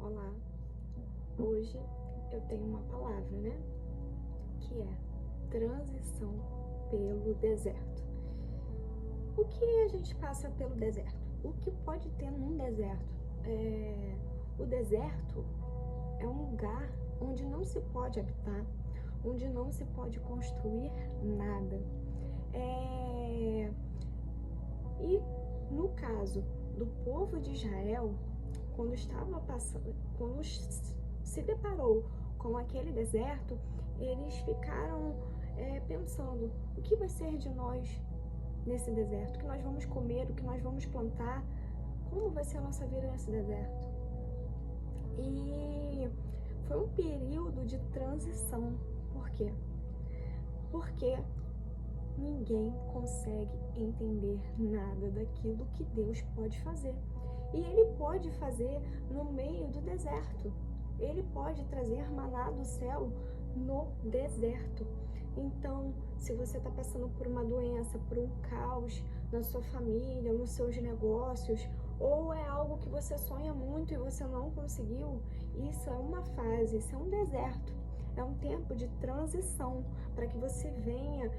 Olá, hoje eu tenho uma palavra, né? Que é transição pelo deserto. O que a gente passa pelo deserto? O que pode ter num deserto? O deserto é um lugar onde não se pode habitar, onde não se pode construir nada. E no caso do povo de Israel, quando se deparou com aquele deserto, eles ficaram pensando: o que vai ser de nós nesse deserto? O que nós vamos comer? O que nós vamos plantar? Como vai ser a nossa vida nesse deserto? E foi um período de transição. Por quê? Porque ninguém consegue entender nada daquilo que Deus pode fazer. E Ele pode fazer no meio do deserto. Ele pode trazer maná do céu no deserto. Então, se você está passando por uma doença, por um caos na sua família, nos seus negócios, ou é algo que você sonha muito e você não conseguiu, isso é uma fase, isso é um deserto. É um tempo de transição para que você venha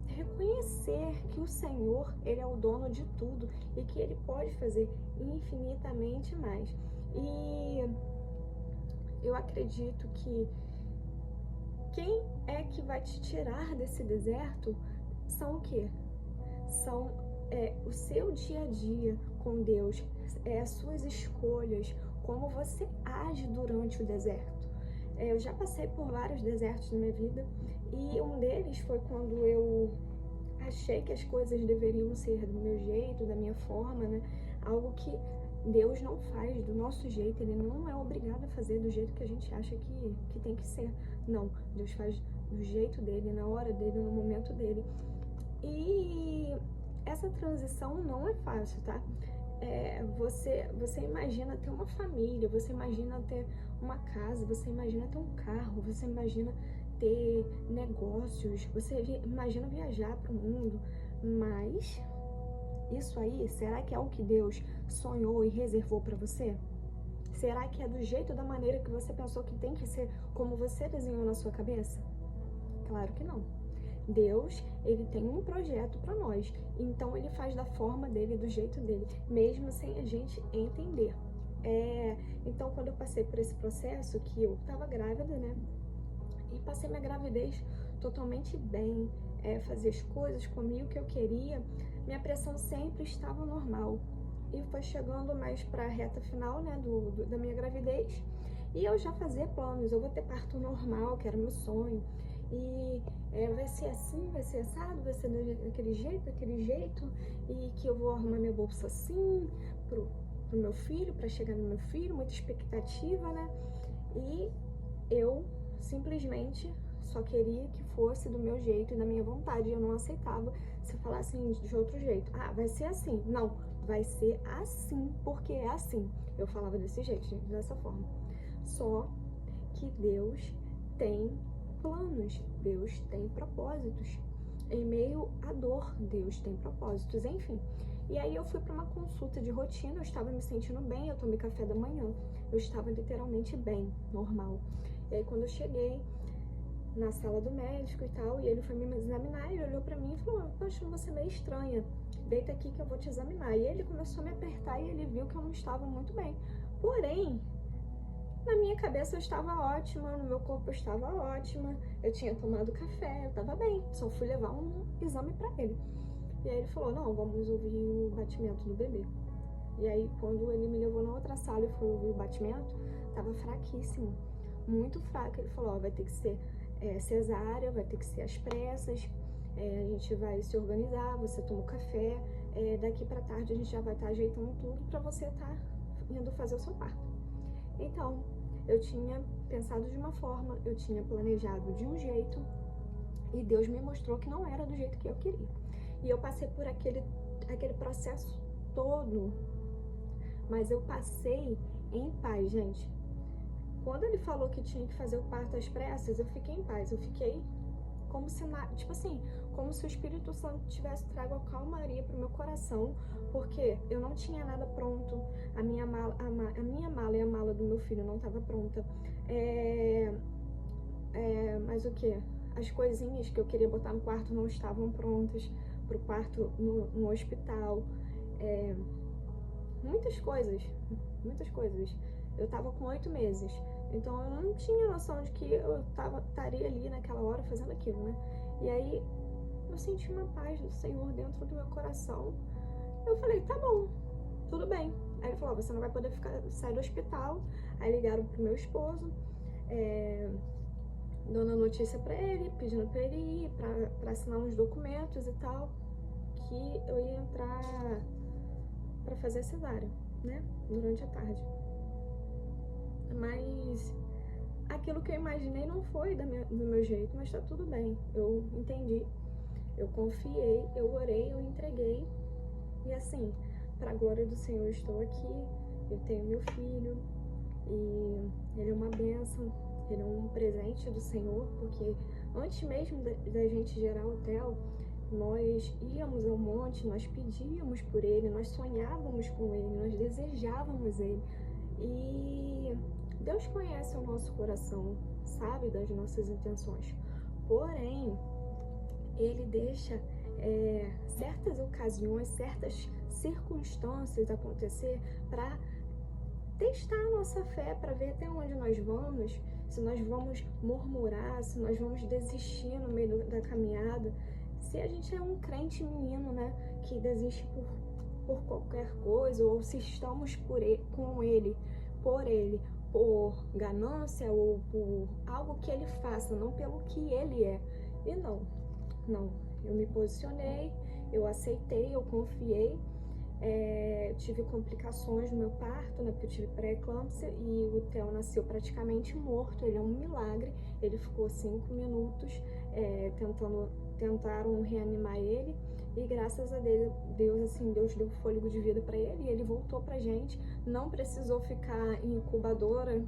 reconhecer que o Senhor, Ele é o dono de tudo e que Ele pode fazer infinitamente mais. E eu acredito que quem é que vai te tirar desse deserto são o quê? São o seu dia a dia com Deus, as suas escolhas, como você age durante o deserto. Eu já passei por vários desertos na minha vida e um deles foi quando eu achei que as coisas deveriam ser do meu jeito, da minha forma, né? Algo que Deus não faz do nosso jeito, Ele não é obrigado a fazer do jeito que a gente acha que tem que ser. Não, Deus faz do jeito dele, na hora dele, no momento dele. E essa transição não é fácil, tá? Você imagina ter uma família, você imagina ter uma casa, você imagina ter um carro, você imagina ter negócios, você imagina viajar para o mundo, mas isso aí, será que é o que Deus sonhou e reservou para você? Será que é do jeito, da maneira que você pensou que tem que ser, como você desenhou na sua cabeça? Claro que não. Deus, Ele tem um projeto para nós, então Ele faz da forma dele, do jeito dele, mesmo sem a gente entender. Então, quando eu passei por esse processo, que eu estava grávida, né, e passei minha gravidez totalmente bem, fazia as coisas, comia o que eu queria, minha pressão sempre estava normal. E foi chegando mais para a reta final, né, da minha gravidez, e eu já fazia planos: eu vou ter parto normal, que era meu sonho, e vai ser assim, vai ser assado, vai ser daquele jeito, e que eu vou arrumar minha bolsa assim, pro meu filho, para chegar no meu filho, muita expectativa, né, e eu simplesmente só queria que fosse do meu jeito e da minha vontade. Eu não aceitava se falassem de outro jeito. Ah, vai ser assim. Não, vai ser assim, porque é assim. Eu falava desse jeito, gente, dessa forma. Só que Deus tem planos, Deus tem propósitos. Em meio à dor, Deus tem propósitos, enfim. E aí eu fui para uma consulta de rotina, eu estava me sentindo bem, eu tomei café da manhã, eu estava literalmente bem, normal. E aí quando eu cheguei na sala do médico e tal, e ele foi me examinar, ele olhou pra mim e falou: tô achando você meio estranha, deita aqui que eu vou te examinar. E ele começou a me apertar e ele viu que eu não estava muito bem. Porém, na minha cabeça eu estava ótima, no meu corpo eu estava ótima, eu tinha tomado café, eu estava bem, só fui levar um exame pra ele. E aí ele falou: não, vamos ouvir o batimento do bebê. E aí quando ele me levou na outra sala e foi ouvir o batimento, tava fraquíssimo, muito fraco. Ele falou: ó, vai ter que ser cesárea, vai ter que ser às pressas, a gente vai se organizar, você toma o café, daqui pra tarde a gente já vai estar ajeitando tudo pra você estar indo fazer o seu parto. Então, eu tinha pensado de uma forma, eu tinha planejado de um jeito, e Deus me mostrou que não era do jeito que eu queria. E eu passei por aquele processo todo, mas eu passei em paz, gente. Quando ele falou que tinha que fazer o parto às pressas, eu fiquei em paz. Eu fiquei como se, tipo assim, como se o Espírito Santo tivesse trago a calmaria pro meu coração, porque eu não tinha nada pronto. A minha mala e a mala do meu meu filho não estava pronta. Mas o que? As coisinhas que eu queria botar no quarto não estavam prontas pro quarto no hospital. Muitas coisas. Eu tava com 8 meses, então eu não tinha noção de que eu estaria ali naquela hora fazendo aquilo, né? E aí eu senti uma paz do Senhor dentro do meu coração. Eu falei, tá bom, tudo bem. Aí ele falou, você não vai poder sair do hospital. Aí ligaram pro meu esposo, dando a notícia pra ele, pedindo pra ele ir, pra assinar uns documentos e tal, que eu ia entrar pra fazer a cesárea, né, durante a tarde. Mas aquilo que eu imaginei não foi do meu jeito, mas tá tudo bem. Eu entendi, eu confiei, eu orei, eu entreguei. E assim, pra glória do Senhor, eu estou aqui, eu tenho meu filho, e ele é uma bênção, ele é um presente do Senhor, porque antes mesmo da gente gerar o Theo, nós íamos ao monte, nós pedíamos por ele, nós sonhávamos com ele, nós desejávamos ele. E Deus conhece o nosso coração, sabe das nossas intenções. Porém, ele deixa certas ocasiões, certas circunstâncias acontecer para testar a nossa fé, para ver até onde nós vamos, se nós vamos murmurar, se nós vamos desistir no meio da caminhada. Se a gente é um crente menino, né, que desiste por qualquer coisa, ou se estamos com ele, por ganância ou por algo que ele faça, não pelo que ele é. E não, eu me posicionei, eu aceitei, eu confiei. Tive complicações no meu parto, né, porque eu tive pré-eclâmpsia e o Theo nasceu praticamente morto. Ele é um milagre, ele ficou 5 minutos tentaram reanimar ele, e graças a Deus, assim, Deus deu fôlego de vida para ele, e ele voltou pra gente, não precisou ficar em incubadora,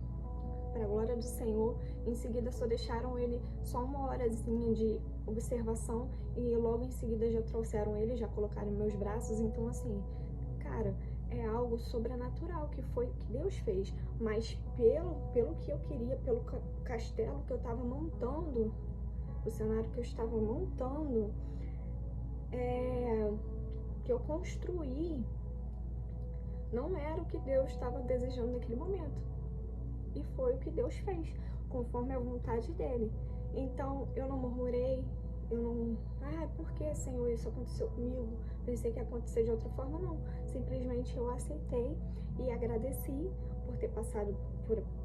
pra glória do Senhor. Em seguida só deixaram ele só 1 horazinha de observação, e logo em seguida já trouxeram ele, já colocaram em meus braços. Então assim, cara, é algo sobrenatural que Deus fez, mas pelo que eu queria, pelo castelo que eu tava montando, o cenário que eu estava montando, que eu construí, não era o que Deus estava desejando naquele momento. E foi o que Deus fez, conforme a vontade dele. Então, eu não murmurei, por que, Senhor, isso aconteceu comigo? Pensei que ia acontecer de outra forma, não. Simplesmente eu aceitei e agradeci por ter passado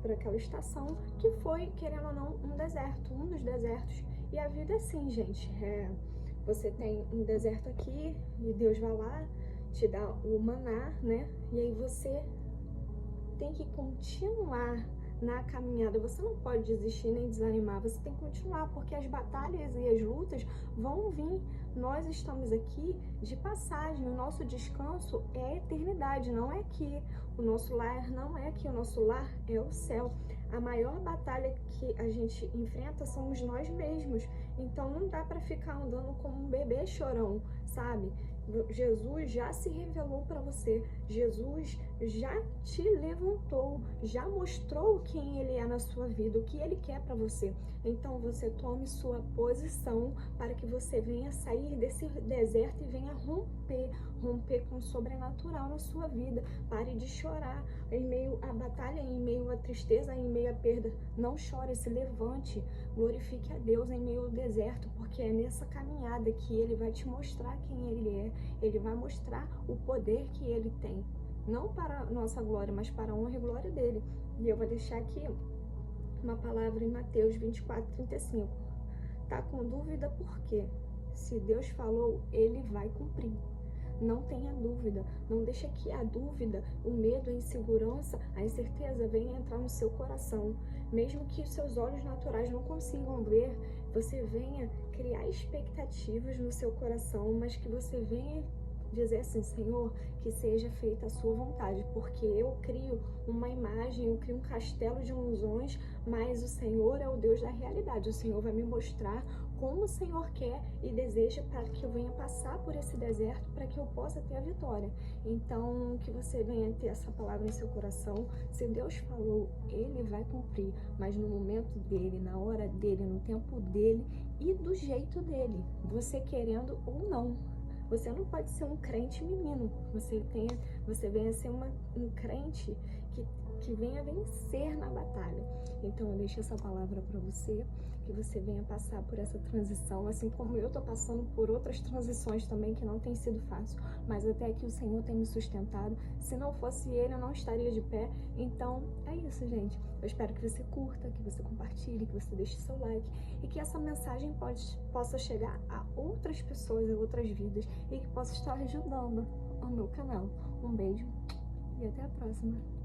por aquela estação, que foi, querendo ou não, um dos desertos. E a vida é assim, gente, você tem um deserto aqui, e Deus vai lá, te dá o maná, né? E aí você tem que continuar na caminhada, você não pode desistir nem desanimar, você tem que continuar, porque as batalhas e as lutas vão vir. Nós estamos aqui de passagem, o nosso descanso é a eternidade, não é aqui. O nosso lar não é aqui, o nosso lar é o céu. A maior batalha que a gente enfrenta somos nós mesmos, então não dá para ficar andando como um bebê chorão, sabe? Jesus já se revelou para você, Jesus já te levantou, já mostrou quem ele é na sua vida, o que ele quer para você. Então você tome sua posição para que você venha sair desse deserto e venha romper com o sobrenatural na sua vida. Pare de chorar em meio à batalha, em meio à tristeza, em meio à perda. Não chore, se levante, glorifique a Deus em meio ao deserto, porque é nessa caminhada que ele vai te mostrar quem ele é. Ele vai mostrar o poder que ele tem, não para nossa glória, mas para a honra e glória dele. E eu vou deixar aqui uma palavra em Mateus 24:35. Tá com dúvida por quê? Se Deus falou, ele vai cumprir. Não tenha dúvida, não deixa que a dúvida, o medo, a insegurança, a incerteza venha entrar no seu coração. Mesmo que os seus olhos naturais não consigam ver, você venha criar expectativas no seu coração, mas que você venha dizer assim: Senhor, que seja feita a sua vontade, porque eu crio uma imagem, eu crio um castelo de ilusões, mas o Senhor é o Deus da realidade. O Senhor vai me mostrar como o Senhor quer e deseja para que eu venha passar por esse deserto, para que eu possa ter a vitória. Então, que você venha ter essa palavra em seu coração. Se Deus falou, Ele vai cumprir, mas no momento dele, na hora dele, no tempo dele e do jeito dele, você querendo ou não. Você não pode ser um crente menino, você venha ser um crente que venha vencer na batalha. Então eu deixo essa palavra para você, que você venha passar por essa transição, assim como eu tô passando por outras transições também que não tem sido fácil, mas até que o Senhor tem me sustentado. Se não fosse Ele, eu não estaria de pé. Então é isso, gente. Eu espero que você curta, que você compartilhe, que você deixe seu like e que essa mensagem possa chegar a outras pessoas, a outras vidas e que possa estar ajudando o meu canal. Um beijo e até a próxima.